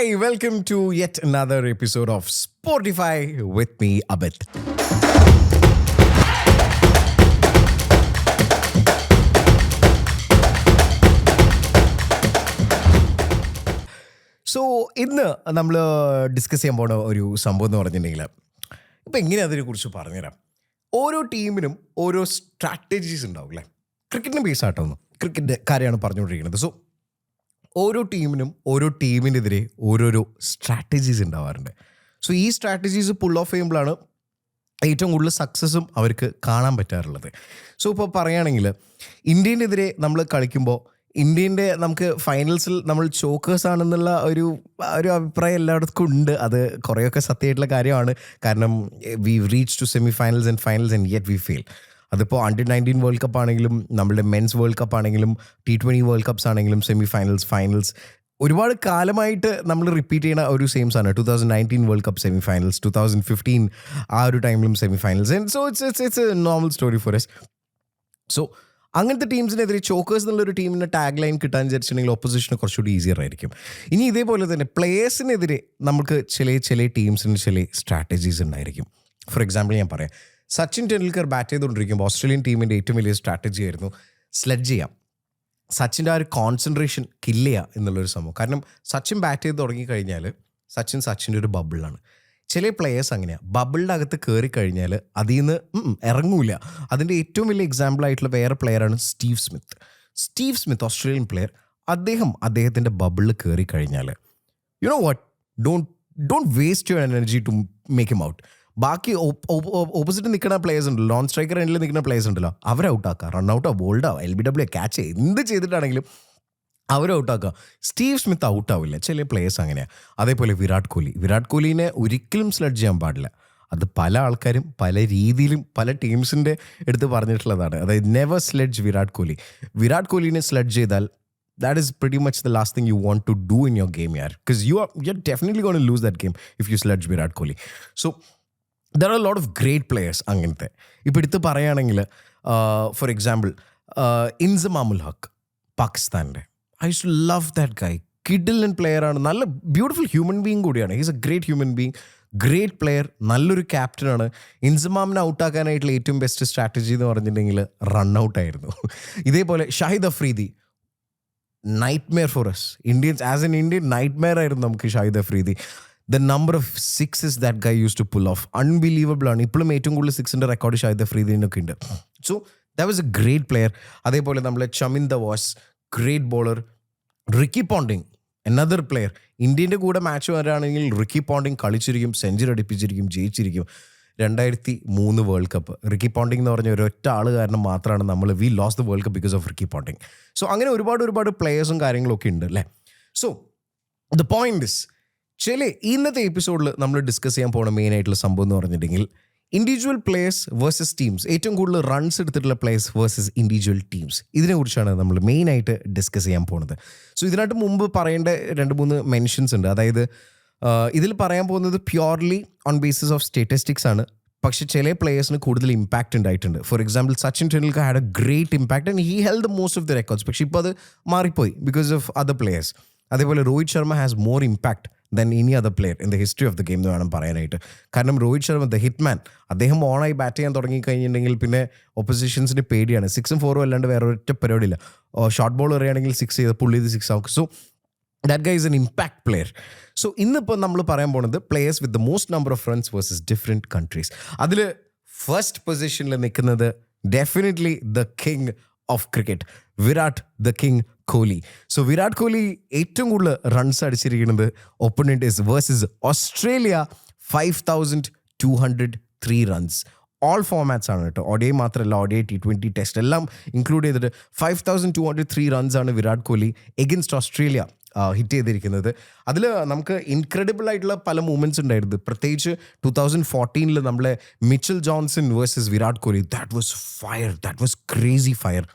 Hi, welcome to yet another episode of Sportify with me, Abith. So ഇന്ന് നമ്മൾ discuss ചെയ്യാൻ പോണ ഒരു സംഭവം എന്ന് പറഞ്ഞിട്ടുണ്ടെങ്കിൽ ഇപ്പം എങ്ങനെയാണ് അതിനെക്കുറിച്ച് പറഞ്ഞുതരാം. ഓരോ ടീമിനും ഓരോ സ്ട്രാറ്റജീസ് ഉണ്ടാവും അല്ലേ. ക്രിക്കറ്റിന് ബേസ് ആയിട്ടൊന്നും ക്രിക്കറ്റിൻ്റെ കാര്യമാണ് പറഞ്ഞുകൊണ്ടിരിക്കുന്നത്. സോ ഓരോ ടീമിനും ഓരോ ടീമിനെതിരെ ഓരോരോ സ്ട്രാറ്റജീസ് ഉണ്ടാവാറുണ്ട്. സോ ഈ സ്ട്രാറ്റജീസ് പുൾ ഓഫ് ചെയ്യുമ്പോഴാണ് ഏറ്റവും കൂടുതൽ സക്സസ്സും അവർക്ക് കാണാൻ പറ്റാറുള്ളത്. സോ ഇപ്പോൾ പറയുകയാണെങ്കിൽ ഇന്ത്യനെതിരെ നമ്മൾ കളിക്കുമ്പോൾ ഇന്ത്യൻ്റെ നമുക്ക് ഫൈനൽസിൽ നമ്മൾ ചോക്കേഴ്സ് ആണെന്നുള്ള ഒരു അഭിപ്രായം എല്ലായിടത്തും ഉണ്ട്. അത് കുറേയൊക്കെ സത്യമായിട്ടുള്ള കാര്യമാണ്. കാരണം we reach to semi finals and yet we fail. അതിപ്പോൾ അണ്ടർ-19 വേൾഡ് കപ്പ് ആണെങ്കിലും നമ്മളുടെ മെൻസ് വേൾഡ് കപ്പ് ആണെങ്കിലും T20 വേൾഡ് കപ്സ് ആണെങ്കിലും സെമി ഫൈനൽസ് ഒരുപാട് കാലമായിട്ട് നമ്മൾ റിപ്പീറ്റ് ചെയ്യുന്ന ഒരു സെയിം സാധനം. 2019 വേൾഡ് കപ്പ് സെമി ഫൈനൽസ്, 2015 ആ ഒരു ടൈമിലും semi finals. And so it's A normal story for S. So അങ്ങനത്തെ ടീംസിനെതിരെ ചോക്കേഴ്സ് എന്നുള്ളൊരു ടീമിൻ്റെ ടാഗ് ലൈൻ കിട്ടാൻ വിചാരിച്ചിട്ടുണ്ടെങ്കിൽ ഓപ്പോസിഷന് കുറച്ചുകൂടി ഈസിയർ ആയിരിക്കും. ഇനി ഇതേപോലെ തന്നെ പ്ലേയേഴ്സിനെതിരെ നമുക്ക് ചില ടീംസിന് ചില സ്ട്രാറ്റജീസ് ഉണ്ടായിരിക്കും. ഫോർ എക്സാമ്പിൾ ഞാൻ പറയാം, സച്ചിൻ ടെണ്ടുൽക്കർ ബാറ്റ് ചെയ്തുകൊണ്ടിരിക്കുമ്പോൾ ഓസ്ട്രേലിയൻ ടീമിൻ്റെ ഏറ്റവും വലിയ സ്ട്രാറ്റജി ആയിരുന്നു സ്ലെഡ്ജ് ചെയ്യാം. സച്ചിൻ്റെ ആ ഒരു കോൺസെൻട്രേഷൻ കില്ല് ചെയ്യുക എന്നുള്ളൊരു സംഭവം. കാരണം സച്ചിൻ ബാറ്റ് ചെയ്ത് തുടങ്ങിക്കഴിഞ്ഞാൽ സച്ചിൻ്റെ ഒരു ബബിളാണ്. ചില പ്ലെയേഴ്സ് അങ്ങനെയാണ്, ബബിളിൻ്റെ അകത്ത് കയറി കഴിഞ്ഞാൽ അതിൽ നിന്ന് ഇറങ്ങൂല. അതിൻ്റെ ഏറ്റവും വലിയ എക്സാമ്പിൾ ആയിട്ടുള്ള വേറെ പ്ലെയറാണ് സ്റ്റീവ് സ്മിത്ത്, ഓസ്ട്രേലിയൻ പ്ലെയർ. അദ്ദേഹത്തിൻ്റെ ബബിളിൽ കയറി കഴിഞ്ഞാൽ you know what, don't waste your energy to make him out. ബാക്കി ഓപ്പോസിറ്റ് നിൽക്കുന്ന പ്ലേയേഴ്സ് ഉണ്ടല്ലോ, നോൺ സ്ട്രൈക്കർ എൻഡിൽ നിൽക്കുന്ന പ്ലേയേഴ്സ് ഉണ്ടല്ലോ, അവരെ ഔട്ടാക്കുക. റണ്ണൗട്ടോ ബോൾഡോ LBW ക്യാച്ച് എന്ത് ചെയ്തിട്ടാണെങ്കിലും അവരെ ഔട്ടാക്കുക. Steve Smith ഔട്ടാവില്ല. ചില പ്ലേയേഴ്സ് അങ്ങനെയാണ്. അതേപോലെ വിരാട് കോഹ്ലിനെ ഒരിക്കലും സ്ലെഡ്ജ് ചെയ്യാൻ പാടില്ല. അത് പല ആൾക്കാരും പല രീതിയിലും പല ടീംസിൻ്റെ എടുത്ത് പറഞ്ഞിട്ടുള്ളതാണ്. അതായത് നെവർ സ്ലെഡ്ജ് വിരാട് കോഹ്ലിനെ സ്ലെഡ്ജ് ചെയ്താൽ that is pretty much the last thing you want to do in your game, yaar, because you're definitely going to lose that game if you sledge Virat Kohli. So there are a lot of great players അങ്ങനത്തെ. ഇപ്പോൾ എടുത്ത് പറയുകയാണെങ്കിൽ for example Inzamam-ul Haq, പാകിസ്ഥാൻ്റെ. I use to love that guy. കിഡിലൻ പ്ലെയറാണ്, നല്ല beautiful human being കൂടിയാണ്. He's a great human being, great player, നല്ലൊരു ക്യാപ്റ്റനാണ്. ഇൻസമാമിനെ ഔട്ടാക്കാനായിട്ടുള്ള ഏറ്റവും ബെസ്റ്റ് സ്ട്രാറ്റജി എന്ന് പറഞ്ഞിട്ടുണ്ടെങ്കിൽ റണ്ണൗട്ടായിരുന്നു. ഇതേപോലെ Shahid Afridi, nightmare for us Indians. As an Indian nightmare ആയിരുന്നു നമുക്ക് Shahid Afridi. The number of sixes that guy use to pull off, unbelievable ആണ്. ഇപ്പോഴും ഏറ്റവും കൂടുതൽ സിക്സിൻ്റെ റെക്കോർഡ് ഷാഹിദ് അഫ്രീദിനൊക്കെ ഉണ്ട്. So that was a great player. അതേപോലെ നമ്മളെ Chaminda Vaas great bowler. Ricky Ponting, another player. ഇന്ത്യൻ്റെ കൂടെ മാച്ച് വരാണെങ്കിൽ റിക്കി പോണ്ടിങ് കളിച്ചിരിക്കും, സെഞ്ചുറി അടിപ്പിച്ചിരിക്കും, ജയിച്ചിരിക്കും. 2003 വേൾഡ് കപ്പ് റിക്കി പോണ്ടിങ് എന്ന് പറഞ്ഞ ഒരൊറ്റ ആൾ കാരണം മാത്രമാണ് V lose the world cup because of Ricky Ponting. So അങ്ങനെ ഒരുപാട് പ്ലേയേഴ്സും കാര്യങ്ങളൊക്കെ ഉണ്ട് അല്ലേ. സോ ദ പോയിന്റ് ഇസ്, ഇന്നത്തെ എപ്പിസോഡിൽ നമ്മൾ ഡിസ്കസ് ചെയ്യാൻ പോകുന്ന മെയിൻ ആയിട്ടുള്ള സംഭവം എന്ന് പറഞ്ഞിട്ടുണ്ടെങ്കിൽ ഇൻഡിവിജ്വൽ പ്ലേയേഴ്സ് വേഴ്സസ് ടീംസ്. ഏറ്റവും കൂടുതൽ റൺസ് എടുത്തിട്ടുള്ള പ്ലേയേഴ്സ് വേഴ്സസ് ഇൻഡിവിജ്വൽ ടീംസ്. ഇതിനെക്കുറിച്ചാണ് നമ്മൾ മെയിനായിട്ട് ഡിസ്കസ് ചെയ്യാൻ പോകുന്നത്. സോ ഇതിനായിട്ട് മുമ്പ് പറയേണ്ട 2-3 മെൻഷൻസ് ഉണ്ട്. അതായത് ഇതിൽ പറയാൻ പോകുന്നത് purely on basis of statistics ആണ്. പക്ഷേ ചില പ്ലേയേഴ്സിന് കൂടുതൽ ഇമ്പാക്റ്റ് ഉണ്ടായിട്ടുണ്ട്. For example Sachin Tendulkar had a great impact and he held most of the records. പക്ഷേ ഇപ്പോൾ അത് മാറിപ്പോയി ബിക്കോസ് ഓഫ് അതർ പ്ലേയേഴ്സ്. അതേപോലെ Rohit Sharma has more impact than any other player in the history of the game എന്ന് വേണം പറയാനായിട്ട്. കാരണം രോഹിത് ശർമ്മ ദ ഹിറ്റ്മാൻ, അദ്ദേഹം ഓണായി ബാറ്റ് ചെയ്യാൻ തുടങ്ങിക്കഴിഞ്ഞിട്ടുണ്ടെങ്കിൽ പിന്നെ ഒപ്പോസിഷൻസിന് പേടിയാണ്. 6ഉം 4ഉം അല്ലാണ്ട് വേറെ ഒറ്റ പരിപാടിയില്ല. ഷോർട്ട് ബോൾ എറിയുകയാണെങ്കിൽ 6 ചെയ്ത് പുള്ളി ചെയ്ത് 6 ആവും. So that guy is an impact player. So ഇന്നിപ്പോൾ നമ്മൾ പറയാൻ പോകുന്നത് players with the most number of runs versus different countries. അതിൽ ഫസ്റ്റ് പൊസിഷനിൽ നിൽക്കുന്നത് definitely the king of cricket, Virat the king Kohli. So Virat Kohli ഏറ്റവും കൂടുതൽ റൺസ് അടിച്ചിരിക്കുന്നത് opponent is versus Australia, 5203 runs. All formats ആണ് കേട്ടോ, ODI മാത്രമല്ല, ODI T20 ടെസ്റ്റ് എല്ലാം ഇൻക്ലൂഡ് ചെയ്തിട്ട് 5203 റൺസ് ആണ് Virat Kohli against Australia hit ചെയ്തിരിക്കുന്നത്. അതിൽ നമുക്ക് ഇൻക്രെഡിബിൾ ആയിട്ടുള്ള പല മൂമെൻറ്റ്സ് ഉണ്ടായിരുന്നു. പ്രത്യേകിച്ച് 2014 നമ്മളെ Mitchell Johnson versus Virat Kohli, that was fire, that was crazy fire.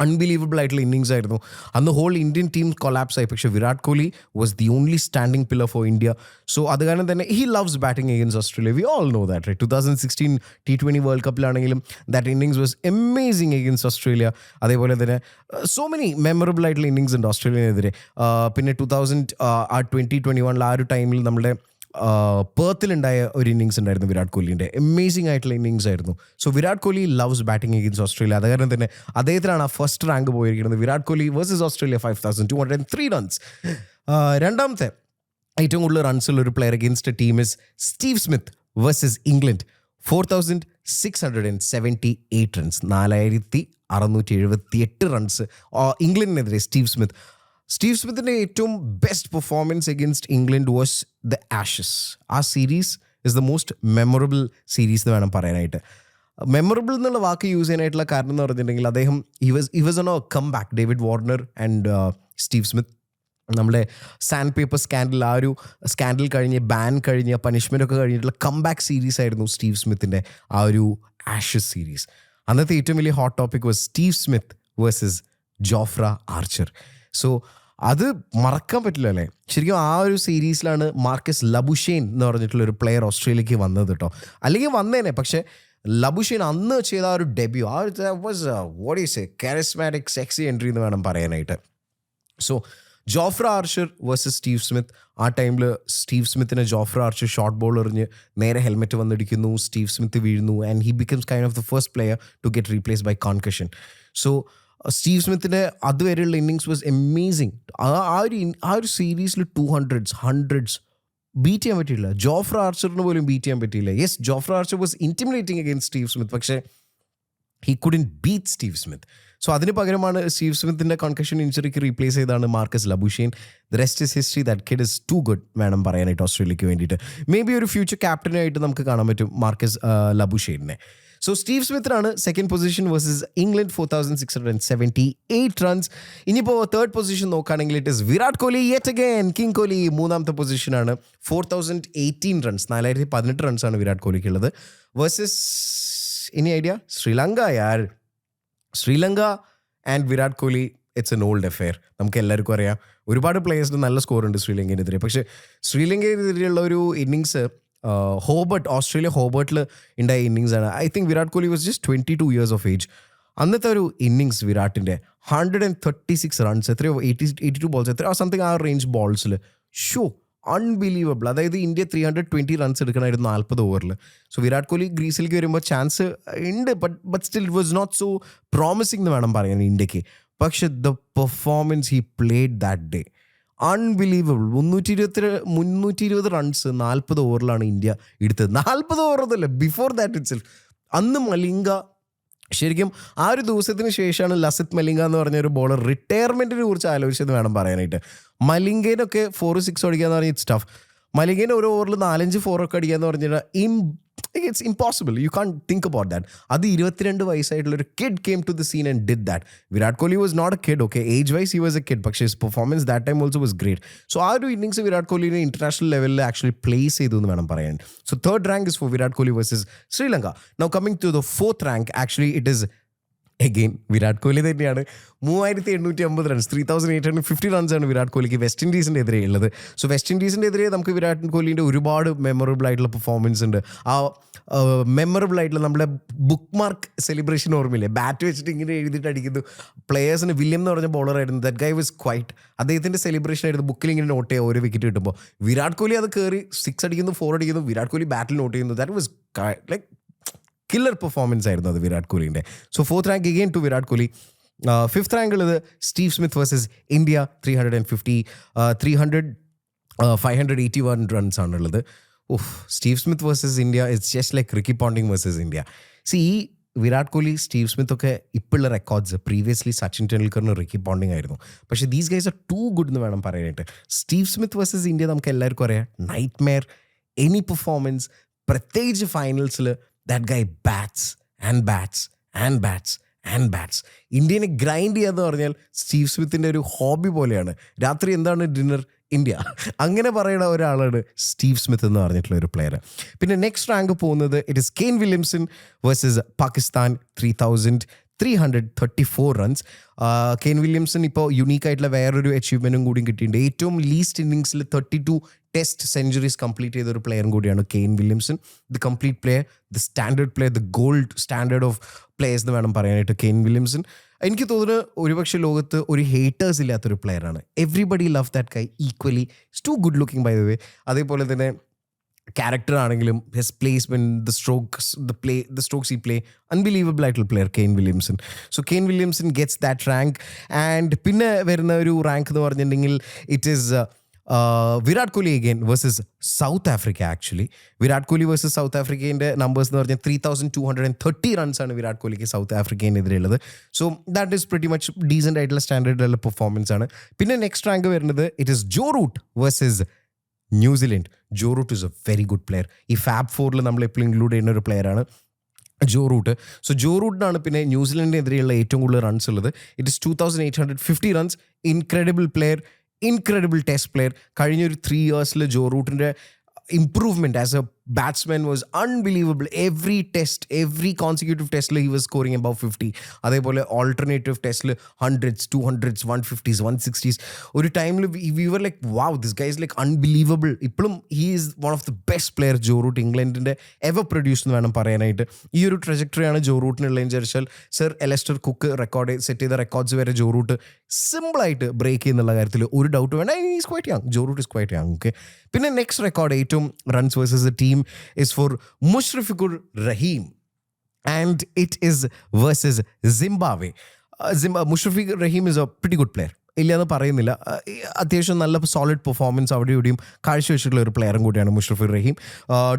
Unbelievable ആയിട്ടുള്ള ഇന്നിങ്സ് ആയിരുന്നു. അന്ന് ഹോൾ ഇന്ത്യൻ ടീം കൊളാപ്സ് ആയി. പക്ഷേ Virat Kohli was the only standing pillar for India. So അത് കാരണം തന്നെ he loves batting against Australia. We all know that, right? 2016 T20 world കപ്പിലാണെങ്കിലും that innings was amazing against Australia. അതേപോലെ തന്നെ സോ മെനി മെമ്മറബിൾ ആയിട്ടുള്ള innings ഉണ്ട് ഓസ്ട്രേലിയനെതിരെ. പിന്നെ 2021 ആ ഒരു ടൈമിൽ നമ്മുടെ പേർത്തിലുണ്ടായ ഒരു ഇന്നിങ്സ് ഉണ്ടായിരുന്നു വിരാട് കോഹ്ലിൻ്റെ. എമേസിംഗ് ആയിട്ടുള്ള ഇന്നിങ്സ് ആയിരുന്നു. So Virat Kohli loves batting against Australia. അത് കാരണം തന്നെ അദ്ദേഹത്തിനാണ് ആ ഫസ്റ്റ് റാങ്ക് പോയിരിക്കുന്നത്. Virat Kohli versus Australia 5203 runs. രണ്ടാമത്തെ ഏറ്റവും കൂടുതൽ റൺസുള്ള ഒരു player against team is Steve Smith versus England. 4678 runs, 4678 runs ഇംഗ്ലണ്ടിനെതിരെ സ്റ്റീവ് സ്മിത്തിൻ്റെ ഏറ്റവും best performance against England was the Ashes. ആ series is the most memorable series എന്ന് വേണം പറയാനായിട്ട്. മെമ്മറബിൾ എന്നുള്ള വാക്ക് യൂസ് ചെയ്യാനായിട്ടുള്ള കാരണം എന്ന് പറഞ്ഞിട്ടുണ്ടെങ്കിൽ അദ്ദേഹം he was on a comeback. David Warner and Steve Smith നമ്മുടെ സാൻഡ് പേപ്പർ സ്കാൻഡൽ, ആ ഒരു സ്കാൻഡൽ കഴിഞ്ഞ് ബാൻ കഴിഞ്ഞ് പണിഷ്മെൻ്റ് ഒക്കെ കഴിഞ്ഞിട്ടുള്ള കംബാക്ക് സീരീസ് ആയിരുന്നു സ്റ്റീവ് സ്മിത്തിൻ്റെ ആ ഒരു ആഷസ് സീരീസ്. അന്നത്തെ ഏറ്റവും വലിയ hot topic was Steve Smith versus Jofra archer. So അത് മറക്കാൻ പറ്റില്ല അല്ലേ? ശരിക്കും ആ ഒരു സീരീസിലാണ് മാർക്കസ് ലബുഷെയ്ൻ എന്ന് പറഞ്ഞിട്ടുള്ള ഒരു പ്ലെയർ ഓസ്ട്രേലിയക്ക് വന്നത് കേട്ടോ. അല്ലെങ്കിൽ വന്നേനെ, പക്ഷേ ലബുഷെയ്ൻ അന്ന് ചെയ്ത ആ ഒരു ഡെബ്യൂ, ആ ഒരു was what is a charismatic sexy entry എന്ന് വേണം പറയാനായിട്ട്. So Jofra Archer versus Steve Smith. ആ ടൈമിൽ സ്റ്റീവ് സ്മിത്തിന് ജോഫ്ര ആർച്ചർ ഷോർട്ട് ബോൾ എറിഞ്ഞ് നേരെ ഹെൽമെറ്റ് വന്നിടിക്കുന്നു. സ്റ്റീവ് സ്മിത്ത് വീഴുന്നു and he becomes kind of the first player to get replace by concussion. So Steve സ്മിത്തിൻ്റെ അതുവരെയുള്ള ഇന്നിങ്സ് വാസ് എമേസിങ്. ആ ഒരു സീരീസിൽ 200s ബീറ്റ് ചെയ്യാൻ പറ്റിയില്ല. ജോഫ്ര ആർച്ചറിന് പോലും ബീറ്റ് ചെയ്യാൻ പറ്റിയില്ല. Yes, Jofra Archer was intimidating against Steve Smith, പക്ഷേ he couldn't beat Steve Smith. So അതിന് പകരമാണ് സ്റ്റീവ് സ്മിത്തിൻ്റെ കോൺകഷൻ ഇഞ്ചുറിക്ക് റീപ്ലേസ് ചെയ്താണ് Marcus Labuschagne. The rest is history. That kid is too good വേണം പറയാനായിട്ട് ഓസ്ട്രേലിയക്ക് വേണ്ടിയിട്ട്. മേ ബി ഒരു ഫ്യൂച്ചർ ക്യാപ്റ്റനായിട്ട് നമുക്ക് കാണാൻ പറ്റും മാർക്കസ് ലബുഷെയ്നെ. സോ സ്റ്റീവ് സ്മിത്തിനാണ് second position versus England, 4678 runs. ഇനിയിപ്പോൾ തേർഡ് പൊസിഷൻ നോക്കുകയാണെങ്കിൽ it is Virat Kohli yet again, king Kohli. മൂന്നാമത്തെ പൊസിഷനാണ് 4018 റൺസ്, 4018 റൺസാണ് വിരാട് കോഹ്ലിക്കുള്ളത്. Versus any idea? Sri Lanka. Sri Lanka and Virat Kohli, it's an old affair. നമുക്ക് എല്ലാവർക്കും അറിയാം ഒരുപാട് പ്ലേയേഴ്സിന് നല്ല സ്കോറുണ്ട് ശ്രീലങ്കയ്ക്കെതിരെ. പക്ഷേ ശ്രീലങ്കയ്ക്കെതിരെയുള്ള ഒരു ഇന്നിങ്സ് ഓസ്ട്രേലിയ ഹോബർട്ടിൽ ഉണ്ടായ ഇന്നിങ്സ് ആണ്. I think Virat Kohli was just 22 years of age. അന്നത്തെ ഒരു ഇന്നിങ്സ് വിരാട്ടിൻ്റെ 136 റൺസ്, എത്രയോ 82 ബോൾസ്, എത്രയോ സംതിങ് ആ റേഞ്ച് ബോൾസിൽ. അൺബിലീവബിൾ. അതായത് ഇന്ത്യ 320 റൺസ് എടുക്കണമായിരുന്നു 40 ഓവറിൽ. സോ വിരാട് കോഹ്ലി ഗ്രീസിലേക്ക് വരുമ്പോൾ ചാൻസ് ഉണ്ട്, but still it was not so promising എന്ന് വേണം പറയാൻ ഇന്ത്യക്ക്. പക്ഷെ the performance he played that day, unbelievable. 320 runs 40 ഓവറിലാണ് ഇന്ത്യ എടുത്തത്. 40 ഓവറൊന്നുമല്ല, ബിഫോർ ദാറ്റ് ഇറ്റ്സെൽഫ്. അന്ന് മലിംഗ, ശരിക്കും ആ ഒരു ദിവസത്തിന് ശേഷമാണ് ലസിത് മലിംഗ എന്ന് പറഞ്ഞൊരു ബോളർ റിട്ടയർമെൻറ്റിനെ കുറിച്ച് ആലോചിച്ചത് വേണം പറയാനായിട്ട്. മലിംഗേനൊക്കെ 4-6 അടിക്കുക എന്ന് പറഞ്ഞാൽ ഇറ്റ്സ് ടഫ്. മലിംഗേനെ ഒരു ഓവറിൽ 4-5 4 അടിക്കുക എന്ന് പറഞ്ഞാൽ it's impossible. You can't think about that. അത് 22 വയസ്സായിട്ടുള്ളൊരു kid came to the scene and did that. Virat Kohli was not a kid, okay, age wise he was a kid, പക്ഷേ his performance that time also was great. So ആ ഒരു innings Virat കോഹ്ലിനെ international ലെവലിൽ actually place ചെയ്തു എന്ന് വേണം പറയാൻ. So third rank is for Virat Kohli versus Sri Lanka. Now coming to the fourth rank, actually it is again Virat Kohli തന്നെയാണ്. 3850 റൺസ്, 3850 റൺസാണ് വിരാട് കോഹ്ലിക്ക് വെസ്റ്റ് ഇൻഡീസിൻ്റെ എതിരെ ഉള്ളത്. സോ വെസ്റ്റ് ഇൻഡീസിൻ്റെ എതിരെ നമുക്ക് വിരാട് കോഹ്ലിൻ്റെ ഒരുപാട് മെമ്മറബിൾ ആയിട്ടുള്ള പെർഫോമൻസ് ഉണ്ട്. ആ മെമ്മറബിൾ ആയിട്ടുള്ള നമ്മുടെ ബുക്ക് മാർക്ക് സെലിബ്രേഷൻ ഓർമ്മയില്ലേ? ബാറ്റ് വെച്ചിട്ട് ഇങ്ങനെ എഴുതിയിട്ട് അടിക്കുന്നു. പ്ലെയേഴ്സിന് വില്യം എന്ന് പറഞ്ഞ ബോളറായിരുന്നു. That guy was quiet. അദ്ദേഹത്തിൻ്റെ സെലിബ്രേഷൻ ആയിരുന്നു ബുക്കിൽ ഇങ്ങനെ നോട്ട് ചെയ്യുക ഓരോ വിക്കറ്റ് കിട്ടുമ്പോൾ. വിരാട് കോഹ്ലി അത് കയറി 6 അടിക്കുന്നു, 4 അടിക്കുന്നു, വിരാട് കോഹ്ലി ബാറ്റിൽ നോട്ട് ചെയ്യുന്നു. That was like killer performance ആയിരുന്നു അത് വിരാട് കോഹ്ലിൻ്റെ. So fourth rank again to Virat Kohli. Fifth റാങ്കിൽ ഇത് Steve Smith versus India, 581 runs ആണുള്ളത്. Steve Smith versus India it's just like Ricky Ponting versus India. ഈ വിരാട് കോഹ്ലി, സ്റ്റീവ് സ്മിത്ത് ഒക്കെ ഇപ്പോഴുള്ള റെക്കോർഡ്സ് പ്രീവിയസ്ലി സച്ചിൻ ടെണ്ടുൽക്കറിന് റിക്കി പോണ്ടിങ് ആയിരുന്നു. പക്ഷേ these guys are too good എന്ന് വേണം പറയാനായിട്ട്. സ്റ്റീവ് സ്മിത്ത് വേഴ്സസ് ഇന്ത്യ നമുക്ക് എല്ലാവർക്കും അറിയാം, നൈറ്റ് മെയർ എനി പെർഫോമൻസ്, പ്രത്യേകിച്ച് ഫൈനൽസിൽ. That guy bats and bats and bats and bats. ഇന്ത്യനെ ഗ്രൈൻഡ് ചെയ്യാന്ന് പറഞ്ഞാൽ സ്റ്റീവ് സ്മിത്തിൻ്റെ ഒരു ഹോബി പോലെയാണ്. രാത്രി എന്താണ് ഡിന്നർ? ഇന്ത്യ. അങ്ങനെ പറയുന്ന ഒരാളാണ് സ്റ്റീവ് സ്മിത്ത് എന്ന് പറഞ്ഞിട്ടുള്ള ഒരു പ്ലെയർ. പിന്നെ നെക്സ്റ്റ് റാങ്ക് പോകുന്നത് it is Kane Williamson versus Pakistan, 334 runs. Kane Williamson ഇപ്പോൾ യുണീക്കായിട്ടുള്ള വേറൊരു അച്ചീവ്മെൻറ്റും കൂടിയും കിട്ടിയിട്ടുണ്ട്. ഏറ്റവും ലീസ്റ്റ് ഇന്നിങ്സിൽ 32 ടെസ്റ്റ് സെഞ്ചുറീസ് കംപ്ലീറ്റ് ചെയ്ത ഒരു പ്ലെയറും കൂടിയാണ് Kane Williamson. The complete player, the standard player, the gold standard of players എന്ന് വേണം പറയാനായിട്ട് കെയ്ൻ വില്യംസൺ. എനിക്ക് തോന്നുന്നു ഒരുപക്ഷെ ലോകത്ത് ഒരു ഹേറ്റേഴ്സ് ഇല്ലാത്തൊരു പ്ലെയറാണ്. Everybody love that guy equally. It's too good looking by the way. അതേപോലെ തന്നെ ക്യാരക്ടർ ആണെങ്കിലും ഹിസ് പ്ലേസ്മെന്റ്, ദ സ്ട്രോക്സ് ഈ പ്ലേ, അൺബിലീവബിൾ ആയിട്ടുള്ള player Kane Williamson. So Kane Williamson gets that rank. And പിന്നെ വരുന്ന ഒരു റാങ്ക് എന്ന് പറഞ്ഞിട്ടുണ്ടെങ്കിൽ it is Virat Kohli again versus South Africa. Actually Virat Kohli versus South ആഫ്രിക്കേൻ്റെ നമ്പേഴ്സ് എന്ന് പറഞ്ഞാൽ 3230 റൺസാണ് വിരാട് കോഹ്ലിക്ക് സൗത്ത് ആഫ്രിക്കേനെതിരെയുള്ളത്. So that is pretty much decent ആയിട്ടുള്ള സ്റ്റാൻഡേർഡിലുള്ള പെർഫോമൻസ് ആണ്. പിന്നെ നെക്സ്റ്റ് റാങ്ക് വരുന്നത് it is Joe Root versus New Zealand. Joe Root is a very good player. ഈ ഫാബ് 4 നമ്മൾ എപ്പോഴും ഇൻക്ലൂഡ് ചെയ്യുന്ന ഒരു പ്ലെയറാണ് ജോ റൂട്ട്. സോ ജോ റൂട്ടിനാണ് പിന്നെ ന്യൂസിലൻഡിനെതിരെയുള്ള ഏറ്റവും കൂടുതൽ റൺസ് ഉള്ളത്. It is 2850 runs. Incredible player, incredible test player. കഴിഞ്ഞൊരു 3 yearsൽ ജോ റൂട്ടിൻ്റെ improvement as a batsman was unbelievable. Every test, every consecutive test he was scoring above 50. അതേപോലെ alternative testൽ 100s, 200s, 150s, 160s. ഒരു ടൈമിൽ we were like wow, this guy is like unbelievable. ഇപ്പോഴും he is one of the best players Joe Root ഇംഗ്ലണ്ടിൻ്റെ ever produce എന്ന് വേണം പറയാനായിട്ട്. ഈ ഒരു ട്രജക്ടറിയാണ് ജോ റൂട്ടിനുള്ളതെന്ന് വിചാരിച്ചാൽ സർ എലസ്റ്റർ കുക്ക് സെറ്റ് ചെയ്ത റെക്കോർഡ്സ് വരെ ജോ റൂട്ട് സിമ്പിളായിട്ട് ബ്രേക്ക് ചെയ്യുന്നുള്ള കാര്യത്തിൽ ഒരു ഡൗട്ട് വേണ്ട. Is quite young. Joe Root is quite young. Okay. പിന്നെ നെക്സ്റ്റ് റെക്കോർഡ് ഏറ്റവും runs versus a team is for Mushfiqur Rahim, and it is versus Zimbabwe. Mushfiqur Rahim is a pretty good player. ഇല്ലയെന്ന് പറയുന്നില്ല. അത്യാവശ്യം നല്ല solid performance അവിടെ ഇവിടെയും കാഴ്ചവെച്ചിട്ടുള്ള ഒരു പ്ലെയറും കൂടിയാണ് മുഷഫിർ റഹീം.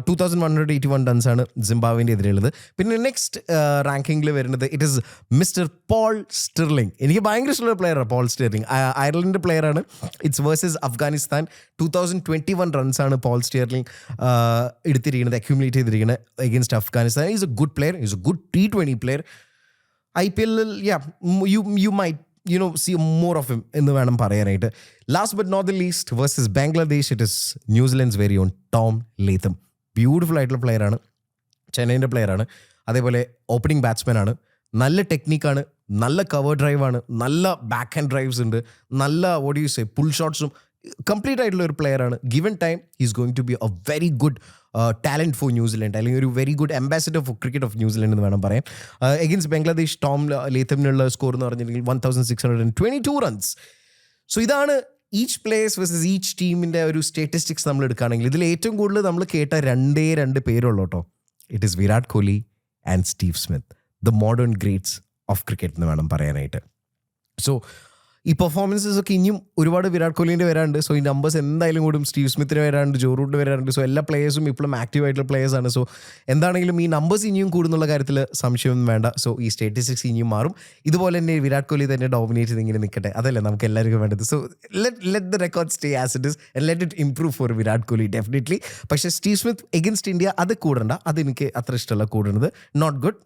2181 റൺസാണ് സിംബാബ്വേൻ്റെ എതിരെയുള്ളത്. പിന്നെ നെക്സ്റ്റ് റാങ്കിങ്ങിൽ വരുന്നത് it is mister Paul Stirling. എനിക്ക് ഭയങ്കര ഇഷ്ടമുള്ള പ്ലെയറാണ് പോൾ സ്റ്റെർലിംഗ്. അയർലൻഡിൻ്റെ പ്ലെയറാണ്. It's versus Afghanistan. 2021 റൺസാണ് പോൾ സ്റ്റെർലിംഗ് എടുത്തിരിക്കുന്നത്, അക്യുമുലേറ്റ് ചെയ്തിരിക്കുന്നത് against Afghanistan. Is A good player, is A good T20 player. IPL you might see more of him എന്ന് വേണം പറയാനായിട്ട്. Last but not the least versus Bangladesh it is New Zealand's very own Tom Latham. Beautiful ആയിട്ടുള്ള പ്ലെയറാണ്, ചെന്നൈൻ്റെ പ്ലെയറാണ്. അതേപോലെ opening batsman ആണ്, നല്ല ടെക്നിക്കാണ്, നല്ല കവർ ഡ്രൈവാണ്, നല്ല ബാക്ക് ഹാൻഡ് ഡ്രൈവ്സ് ഉണ്ട്, നല്ല പുൾ ഷോട്ട്സും കംപ്ലീറ്റ് ആയിട്ടുള്ള ഒരു പ്ലെയറാണ്. Given time is going to be a very good talent for New Zealand, അല്ലെങ്കിൽ ഒരു very good ambassador for cricket of New Zealand എന്ന് വേണം പറയാം. എഗെയിൻസ്റ്റ് ബംഗ്ലാദേശ് ടോം ലേത്തമിനുള്ള സ്കോർ എന്ന് പറഞ്ഞിട്ടുണ്ടെങ്കിൽ 1622 റൺസ്. സോ ഇതാണ് ഈച്ച് പ്ലേയേഴ്സ് വേഴ്സസ് ഈച്ച് ടീമിൻ്റെ ഒരു സ്റ്റാറ്റിസ്റ്റിക്സ് നമ്മൾ എടുക്കുകയാണെങ്കിൽ ഇതിൽ ഏറ്റവും കൂടുതൽ നമ്മൾ കേട്ട രണ്ട് പേരുള്ളൂ കേട്ടോ. It is Virat Kohli and Steve Smith, the modern greats of cricket എന്ന് വേണം പറയാനായിട്ട്. സോ ഈ പെർഫോമൻസസ് ഒക്കെ ഇനിയും ഒരുപാട് വിരാട് കോഹ്ലിൻ്റെ വരാണ്ട്. സോ ഈ നമ്പേഴ്സ് എന്തായാലും കൂടും. സ്റ്റീവ് സ്മിത്തിന് വരാണ്ട്, ജോ റൂട്ടിന് വരാണ്ട്. സോ എല്ലാ പ്ലേയേഴ്സും ഇപ്പോഴും ആക്റ്റീവ് ആയിട്ടുള്ള പ്ലേയേഴ്സാണ്. സോ എന്താണെങ്കിലും ഈ നമ്പേഴ്സ് ഇനിയും കൂടുന്നുള്ള കാര്യത്തിൽ സംശയമൊന്നും വേണ്ട. സോ ഈ സ്റ്റാറ്റിസ്റ്റിക്സ് ഇനിയും മാറും. ഇതുപോലെ തന്നെ വിരാട് കോഹ്ലി തന്നെ ഡോമിനേറ്റ് ചെയ്ത് ഇങ്ങനെ നിൽക്കട്ടെ, അതല്ലേ നമുക്ക് എല്ലാവർക്കും വേണ്ടത്. So let the record stay as it is and let it improve for Virat Kohli definitely. പക്ഷേ സ്റ്റീവ് സ്മിത്ത് എഗൻസ്റ്റ് ഇന്ത്യ അത് കൂടണ്ട, അതെനിക്ക് അത്ര ഇഷ്ടമല്ല കൂടുന്നത്. Not good.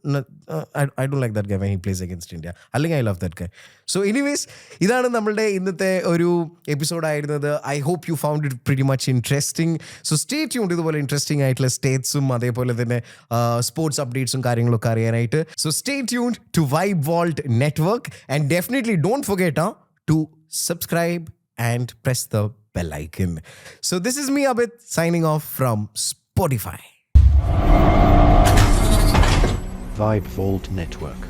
I don't like that guy when he plays against India, അല്ലെങ്കിൽ I love that guy. So anyways ഇതാണ് നമ്മളുടെ ഇന്നത്തെ ഒരു എപ്പിസോഡായിരുന്നത്. I hope you found it pretty much interesting. So stay tuned ഇതുപോലെ ഇൻട്രസ്റ്റിംഗ് ആയിട്ടുള്ള സ്റ്റേറ്റ്സും അതേപോലെ തന്നെ സ്പോർട്സ് അപ്ഡേറ്റ്സും കാര്യങ്ങളൊക്കെ അറിയാനായിട്ട്. So stay tuned to Vibe Volt network and definitely don't forget to subscribe and press the bell icon. So this is me Abith signing off from Sportify. Vibe Vault Network.